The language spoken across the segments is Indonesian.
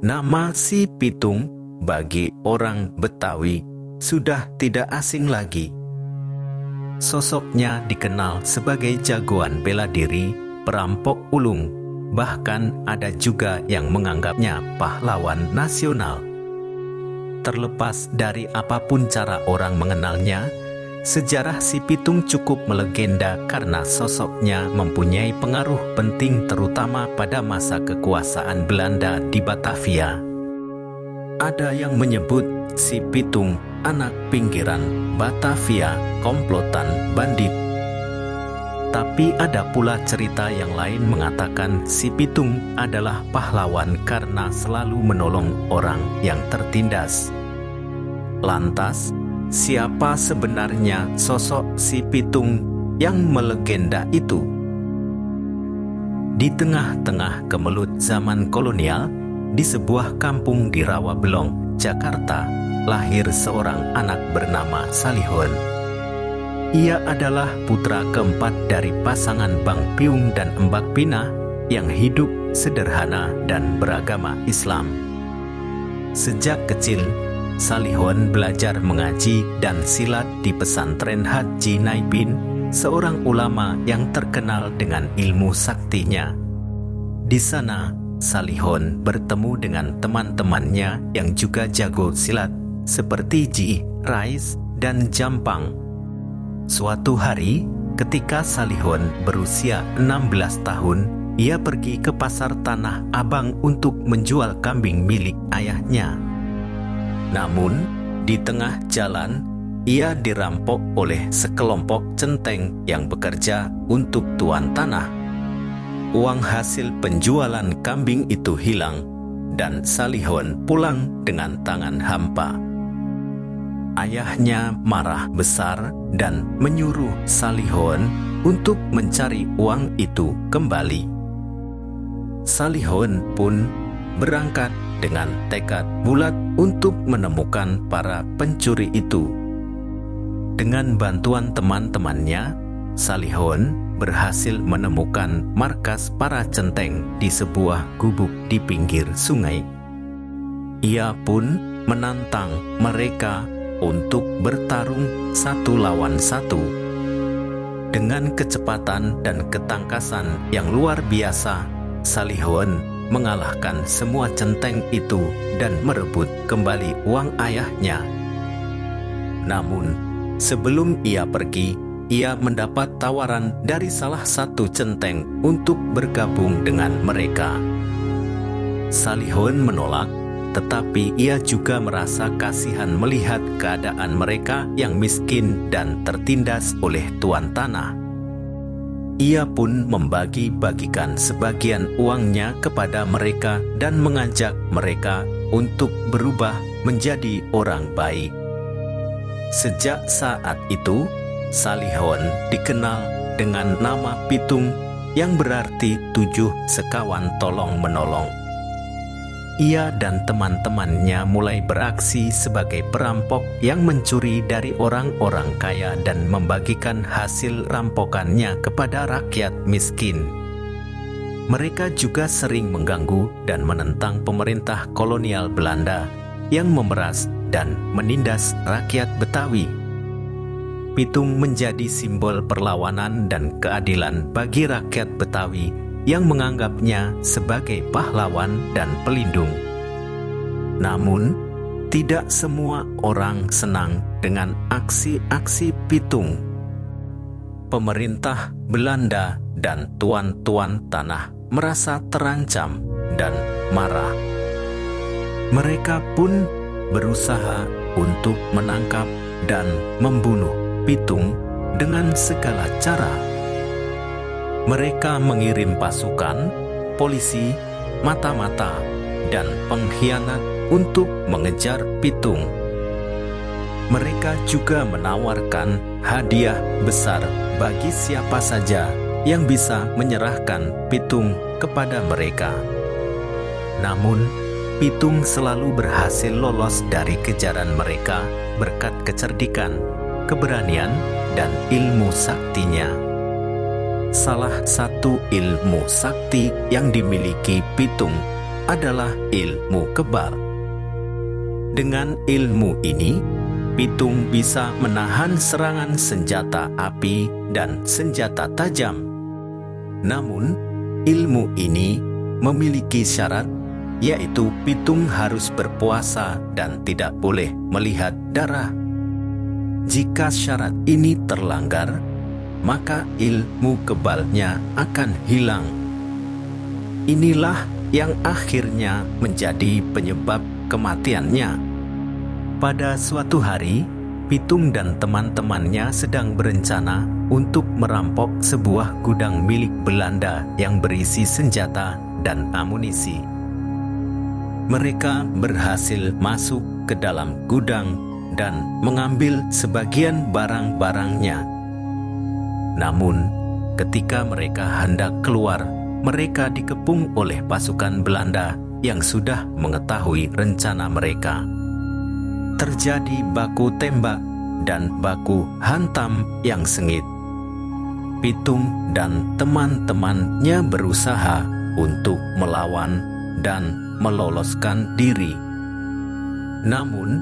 Nama Si Pitung bagi orang Betawi sudah tidak asing lagi. Sosoknya dikenal sebagai jagoan bela diri, perampok ulung, bahkan ada juga yang menganggapnya pahlawan nasional. Terlepas dari apapun cara orang mengenalnya, sejarah Si Pitung cukup melegenda karena sosoknya mempunyai pengaruh penting terutama pada masa kekuasaan Belanda di Batavia. Ada yang menyebut Si Pitung anak pinggiran Batavia, komplotan bandit. Tapi ada pula cerita yang lain mengatakan Si Pitung adalah pahlawan karena selalu menolong orang yang tertindas. Lantas, siapa sebenarnya sosok Si Pitung yang melegenda itu? Di tengah-tengah kemelut zaman kolonial, di sebuah kampung di Rawabelong, Jakarta, lahir seorang anak bernama Salihun. Ia adalah putra keempat dari pasangan Bang Piung dan Embak Pina yang hidup sederhana dan beragama Islam. Sejak kecil, Salihun belajar mengaji dan silat di pesantren Haji Naibin, seorang ulama yang terkenal dengan ilmu saktinya. Di sana, Salihun bertemu dengan teman-temannya yang juga jago silat, seperti Ji, Rais, dan Jampang. Suatu hari, ketika Salihun berusia 16 tahun, ia pergi ke pasar Tanah Abang untuk menjual kambing milik ayahnya. Namun, di tengah jalan, ia dirampok oleh sekelompok centeng yang bekerja untuk tuan tanah. Uang hasil penjualan kambing itu hilang, dan Salihun pulang dengan tangan hampa. Ayahnya marah besar dan menyuruh Salihun untuk mencari uang itu kembali. Salihun pun berangkat dengan tekad bulat untuk menemukan para pencuri itu. Dengan bantuan teman-temannya, Salihun berhasil menemukan markas para centeng di sebuah gubuk di pinggir sungai. Ia pun menantang mereka untuk bertarung satu lawan satu. Dengan kecepatan dan ketangkasan yang luar biasa, Salihun mengalahkan semua centeng itu dan merebut kembali uang ayahnya. Namun, sebelum ia pergi, ia mendapat tawaran dari salah satu centeng untuk bergabung dengan mereka. Salihun menolak, tetapi ia juga merasa kasihan melihat keadaan mereka yang miskin dan tertindas oleh tuan tanah. Ia pun membagi-bagikan sebagian uangnya kepada mereka dan mengajak mereka untuk berubah menjadi orang baik. Sejak saat itu, Salihun dikenal dengan nama Pitung yang berarti 7 sekawan tolong-menolong. Ia dan teman-temannya mulai beraksi sebagai perampok yang mencuri dari orang-orang kaya dan membagikan hasil rampokannya kepada rakyat miskin. Mereka juga sering mengganggu dan menentang pemerintah kolonial Belanda yang memeras dan menindas rakyat Betawi. Pitung menjadi simbol perlawanan dan keadilan bagi rakyat Betawi yang menganggapnya sebagai pahlawan dan pelindung. Namun, tidak semua orang senang dengan aksi-aksi Pitung. Pemerintah Belanda dan tuan-tuan tanah merasa terancam dan marah. Mereka pun berusaha untuk menangkap dan membunuh Pitung dengan segala cara. Mereka mengirim pasukan, polisi, mata-mata, dan pengkhianat untuk mengejar Pitung. Mereka juga menawarkan hadiah besar bagi siapa saja yang bisa menyerahkan Pitung kepada mereka. Namun, Pitung selalu berhasil lolos dari kejaran mereka berkat kecerdikan, keberanian, dan ilmu saktinya. Salah satu ilmu sakti yang dimiliki Pitung adalah ilmu kebal. Dengan ilmu ini, Pitung bisa menahan serangan senjata api dan senjata tajam. Namun, ilmu ini memiliki syarat, yaitu Pitung harus berpuasa dan tidak boleh melihat darah. Jika syarat ini terlanggar, maka ilmu kebalnya akan hilang. Inilah yang akhirnya menjadi penyebab kematiannya. Pada suatu hari, Pitung dan teman-temannya sedang berencana untuk merampok sebuah gudang milik Belanda yang berisi senjata dan amunisi. Mereka berhasil masuk ke dalam gudang dan mengambil sebagian barang-barangnya. Namun, ketika mereka hendak keluar, mereka dikepung oleh pasukan Belanda yang sudah mengetahui rencana mereka. Terjadi baku tembak dan baku hantam yang sengit. Pitung dan teman-temannya berusaha untuk melawan dan meloloskan diri. Namun,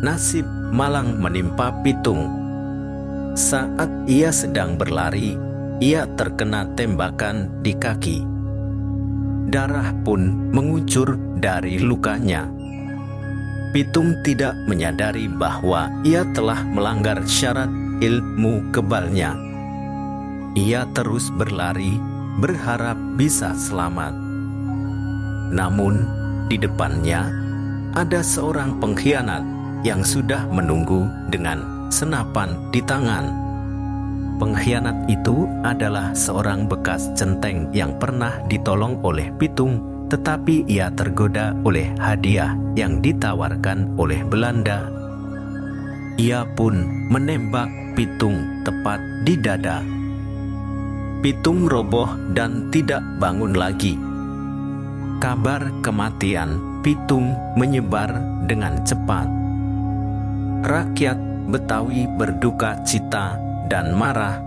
nasib malang menimpa Pitung. Saat ia sedang berlari, ia terkena tembakan di kaki. Darah pun mengucur dari lukanya. Pitung tidak menyadari bahwa ia telah melanggar syarat ilmu kebalnya. Ia terus berlari, berharap bisa selamat. Namun, di depannya ada seorang pengkhianat yang sudah menunggu dengan senapan di tangan. Pengkhianat itu adalah seorang bekas centeng yang pernah ditolong oleh Pitung, tetapi ia tergoda oleh hadiah yang ditawarkan oleh Belanda. Ia pun menembak Pitung tepat di dada. Pitung roboh dan tidak bangun lagi. Kabar kematian Pitung menyebar dengan cepat. Rakyat Betawi berduka cita dan marah.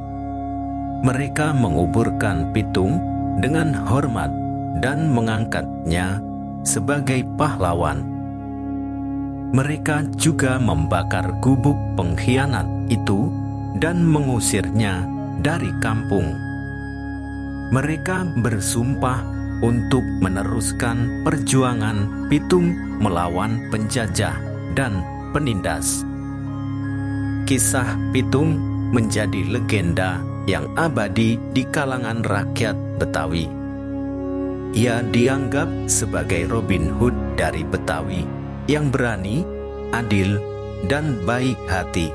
Mereka menguburkan Pitung dengan hormat dan mengangkatnya sebagai pahlawan. Mereka juga membakar gubuk pengkhianat itu dan mengusirnya dari kampung. Mereka bersumpah untuk meneruskan perjuangan Pitung melawan penjajah dan penindas. Kisah Pitung menjadi legenda yang abadi di kalangan rakyat Betawi. Ia dianggap sebagai Robin Hood dari Betawi yang berani, adil, dan baik hati.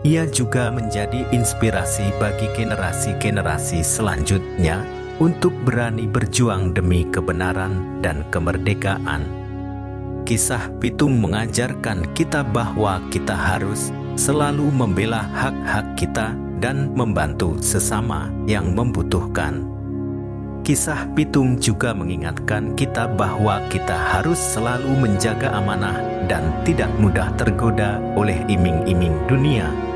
Ia juga menjadi inspirasi bagi generasi-generasi selanjutnya untuk berani berjuang demi kebenaran dan kemerdekaan. Kisah Pitung mengajarkan kita bahwa kita harus selalu membela hak-hak kita dan membantu sesama yang membutuhkan. Kisah Pitung juga mengingatkan kita bahwa kita harus selalu menjaga amanah dan tidak mudah tergoda oleh iming-iming dunia.